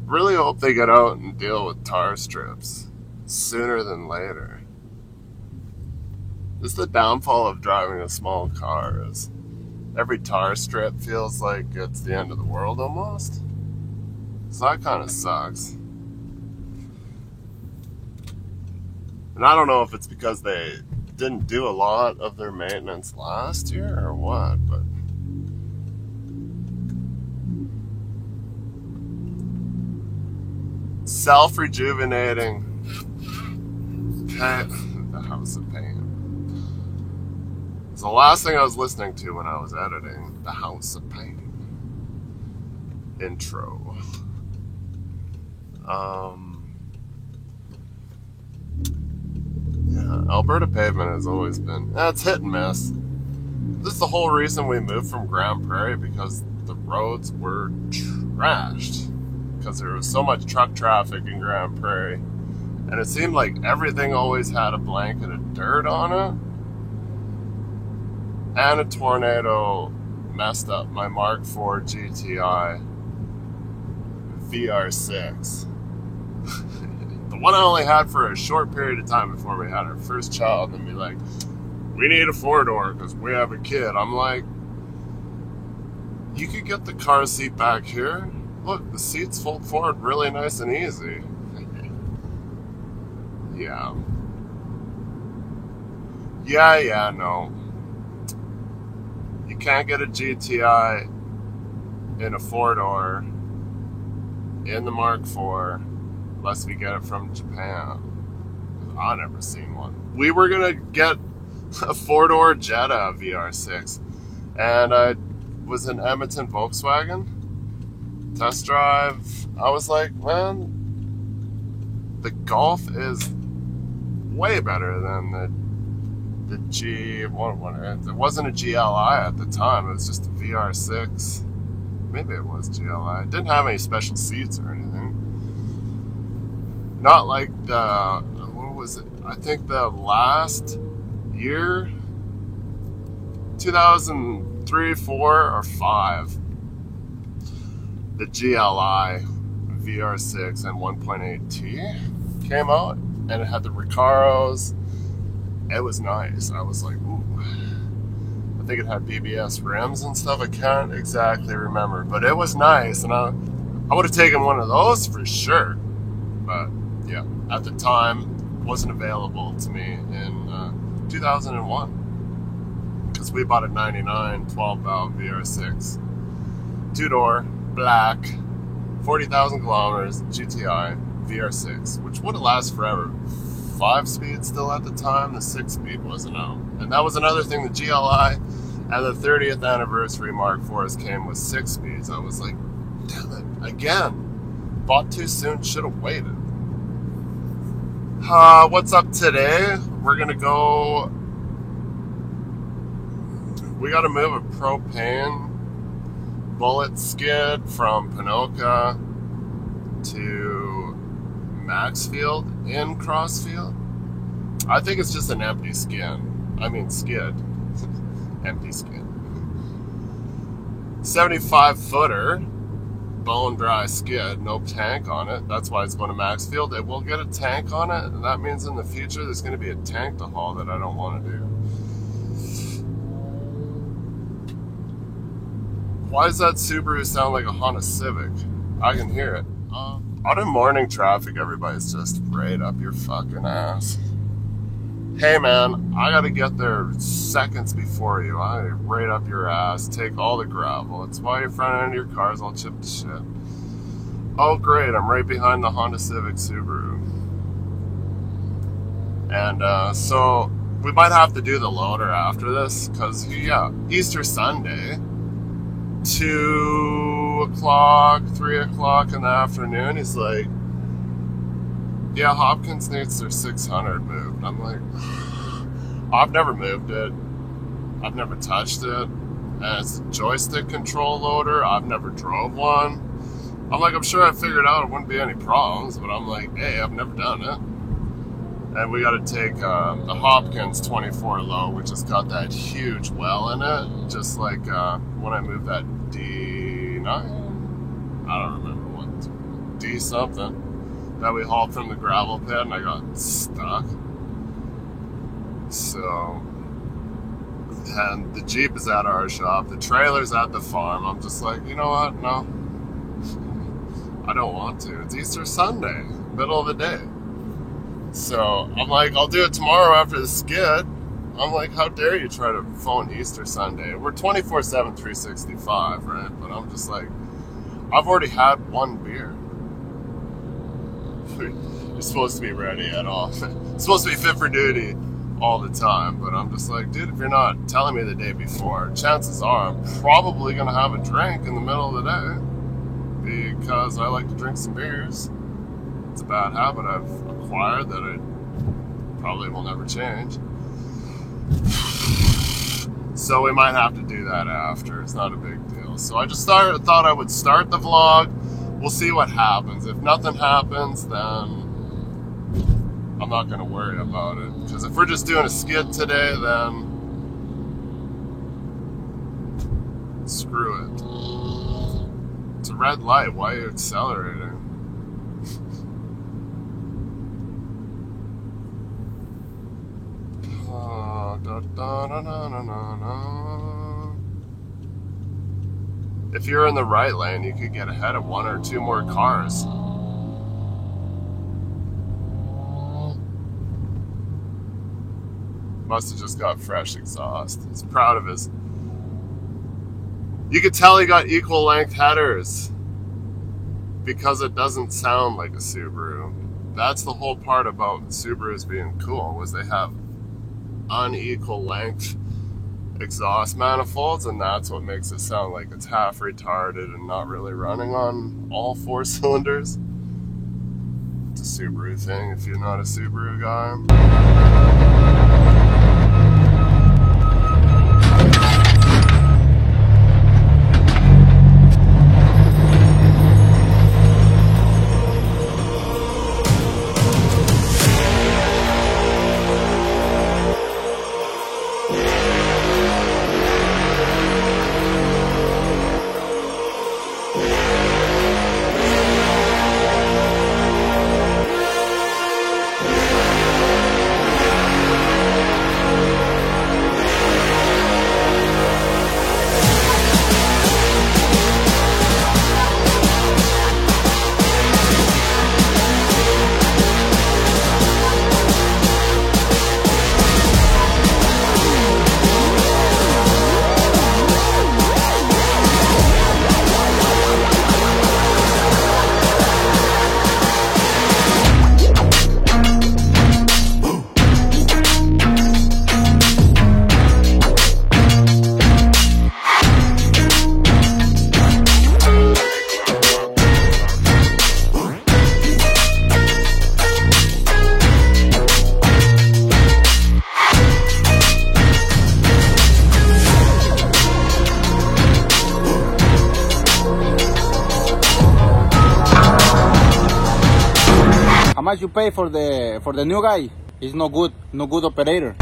Really hope they get out and deal with tar strips sooner than later. This is the downfall of driving a small car, is every tar strip feels like it's the end of the world almost. So that kind of sucks. And I don't know if it's because they didn't do a lot of their maintenance last year or what, but self-rejuvenating the House of Pain. It's the last thing I was listening to when I was editing the House of Pain intro. Yeah, Alberta pavement has always been, it's hit and miss. This is the whole reason we moved from Grand Prairie, because the roads were trashed. Because there was so much truck traffic in Grand Prairie. And it seemed like everything always had a blanket of dirt on it. And a tornado messed up my Mark IV GTI VR6. The one I only had for a short period of time before we had our first child. And be like, we need a 4-door because we have a kid. I'm like, you could get the car seat back here. Look, the seats fold forward really nice and easy. Yeah. No. You can't get a GTI in a 4-door in the Mark IV unless we get it from Japan. I've never seen one. We were going to get a 4-door Jetta VR6, and I was in Edmonton Volkswagen test drive. I was like, man, the Golf is way better than the G. It wasn't a GLI at the time. It was just a VR6. Maybe it was GLI. It didn't have any special seats or anything. Not like the, what was it? I think the last year, 2003, 4, or 5. The GLI VR6 and 1.8T came out, and it had the Recaros. It was nice. I was like, ooh. I think it had BBS rims and stuff. I can't exactly remember, but it was nice, and I would have taken one of those for sure. But yeah, at the time, it wasn't available to me in 2001 because we bought a 99 12-valve VR6, 2-door. Black, 40,000 kilometers, GTI, VR6, which would have lasted forever. 5-speed still at the time, the 6-speed wasn't out. And that was another thing, the GLI and the 30th anniversary Mark IVs came with 6 speeds. I was like, damn it, again, bought too soon, should have waited. What's up today? We're gonna go, we gotta move a propane bullet skid from Ponoka to Maxfield in Crossfield. I think it's just an empty skid. Empty skid. 75-footer, bone dry skid, no tank on it. That's why it's going to Maxfield. It will get a tank on it, and that means in the future there's going to be a tank to haul that I don't want to do. Why does that Subaru sound like a Honda Civic? I can hear it. Out in morning traffic, everybody's just right up your fucking ass. Hey man, I gotta get there seconds before you. I right up your ass, take all the gravel. It's why your front end of your car's all chipped to shit. Oh great, I'm right behind the Honda Civic Subaru. And so we might have to do the loader after this, because yeah, Easter Sunday, 2 o'clock, 3 o'clock in the afternoon, he's like, yeah, Hopkins needs their 600 moved. I'm like, I've never moved it. I've never touched it. And it's a joystick control loader. I've never drove one. I'm like, I'm sure I figured out it wouldn't be any problems, but I'm like, hey, I've never done it. And we got to take the Hopkins 24 low, which has got that huge well in it, just like when I moved that D9? I don't remember what. D something. That we hauled from the gravel pit and I got stuck. So, and the Jeep is at our shop. The trailer's at the farm. I'm just like, you know what? No. I don't want to. It's Easter Sunday, middle of the day. So I'm like, I'll do it tomorrow after the skid. I'm like, how dare you try to phone Easter Sunday? We're 24/7, 365, right? But I'm just like, I've already had one beer. You're supposed to be ready at all. Supposed to be fit for duty all the time. But I'm just like, dude, if you're not telling me the day before, chances are I'm probably going to have a drink in the middle of the day because I like to drink some beers. It's a bad habit I've acquired that I probably will never change. So we might have to do that after. It's not a big deal. So I just thought I would start the vlog. We'll see what happens. If nothing happens, then I'm not going to worry about it. Because if we're just doing a skid today, then screw it. It's a red light. Why are you accelerating? If you're in the right lane, you could get ahead of one or two more cars. Must have just got fresh exhaust. He's proud of his... You could tell he got equal length headers because it doesn't sound like a Subaru. That's the whole part about Subarus being cool, was they have unequal length exhaust manifolds, and that's what makes it sound like it's half retarded and not really running on all four cylinders. It's a Subaru thing if you're not a Subaru guy. How much you pay for the new guy? He's no good operator.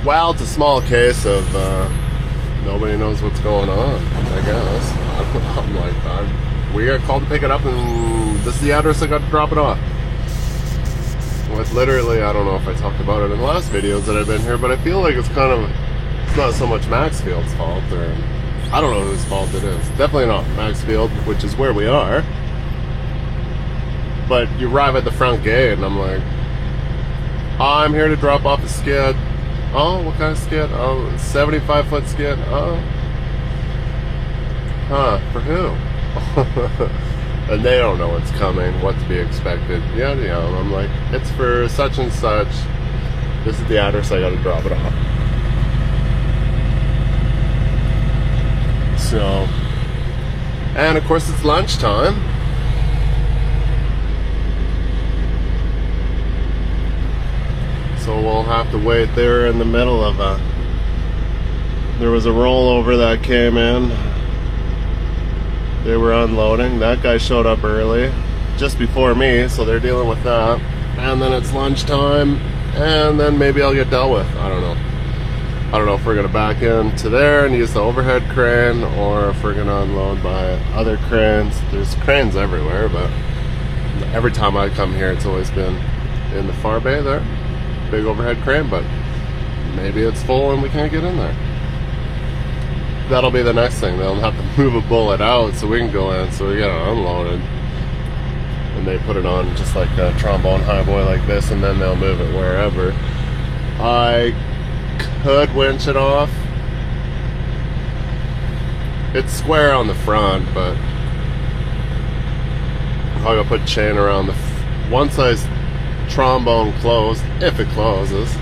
Well, it's a small case of nobody knows what's going on, I guess. I'm like, we got called to pick it up, and this is the address I got to drop it off. With literally, I don't know if I talked about it in the last videos that I've been here, but I feel like it's not so much Maxfield's fault, or I don't know whose fault it is. Definitely not Maxfield, which is where we are. But you arrive at the front gate, and I'm like, I'm here to drop off a skid. Oh, what kind of skid? Oh, 75-foot skid. Oh. Huh, for who? And they don't know what's coming, what to be expected. Yeah, I'm like, it's for such and such. This is the address, I gotta drop it off. So, and of course it's lunchtime. So we'll have to wait there in the middle of there was a rollover that came in. They were unloading. That guy showed up early, just before me, so they're dealing with that. And then it's lunchtime, and then maybe I'll get dealt with. I don't know. I don't know if we're gonna back into there and use the overhead crane, or if we're gonna unload by other cranes. There's cranes everywhere, but every time I come here, it's always been in the far bay there. Big overhead crane, but maybe it's full and we can't get in there. That'll be the next thing. They'll have to move a bullet out so we can go in, so we get it unloaded. And they put it on just like a trombone highboy like this, and then they'll move it wherever. I could winch it off. It's square on the front, but I gotta put chain around the once I trombone closed, if it closes,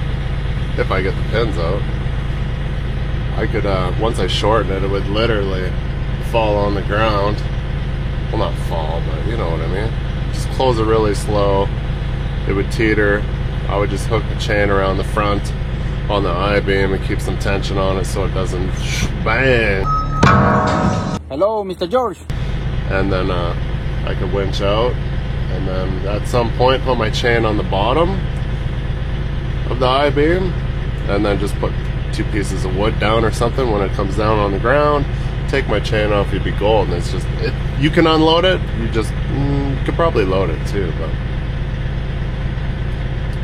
if I get the pins out, I could, once I shorten it, it would literally fall on the ground. Well, not fall, but you know what I mean. Just close it really slow. It would teeter. I would just hook the chain around the front on the I-beam and keep some tension on it so it doesn't bang. Hello, Mr. George. And then I could winch out, and then at some point put my chain on the bottom of the I-beam, and then just put 2 pieces of wood down or something. When it comes down on the ground, take my chain off, you'd be gold. And it's just, you can unload it, you just could probably load it too, but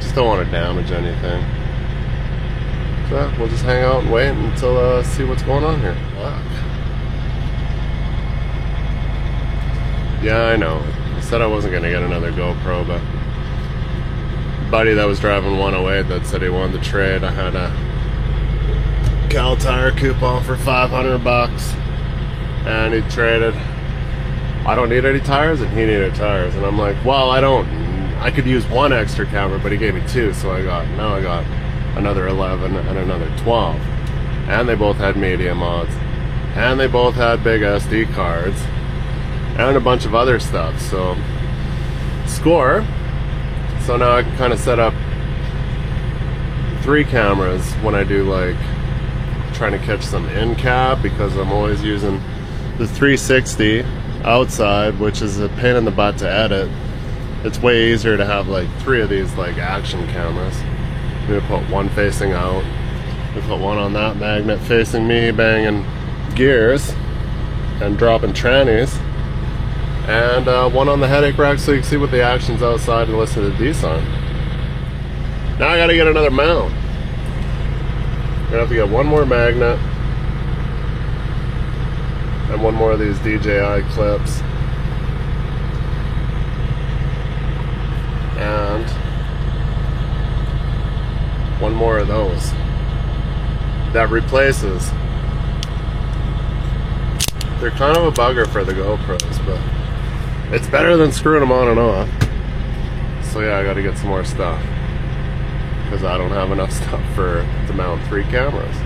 just don't want to damage anything. So we'll just hang out and wait until see what's going on here. Fuck. Yeah, I know. I said I wasn't gonna get another GoPro, but buddy that was driving 108 that said he wanted to trade. I had a Cal Tire coupon for $500, and he traded. I don't need any tires, and he needed tires, and I'm like, well, I could use 1 extra camera, but he gave me 2, so now I got another 11 and another 12, and they both had media mods, and they both had big SD cards, and a bunch of other stuff. So score. So now I can kind of set up 3 cameras when I do like trying to catch some in cab, because I'm always using the 360 outside, which is a pain in the butt to edit. It's way easier to have like 3 of these like action cameras. I'm gonna put 1 facing out, we put 1 on that magnet facing me, banging gears and dropping trannies, and 1 on the headache rack so you can see what the action's outside and listen to the D-sign. Now I gotta get another mount. I'm gonna have to get 1 more magnet and 1 more of these DJI clips, and 1 more of those that replaces. They're kind of a bugger for the GoPros, but it's better than screwing them on and off. So yeah, I gotta get some more stuff, because I don't have enough stuff to mount 3 cameras.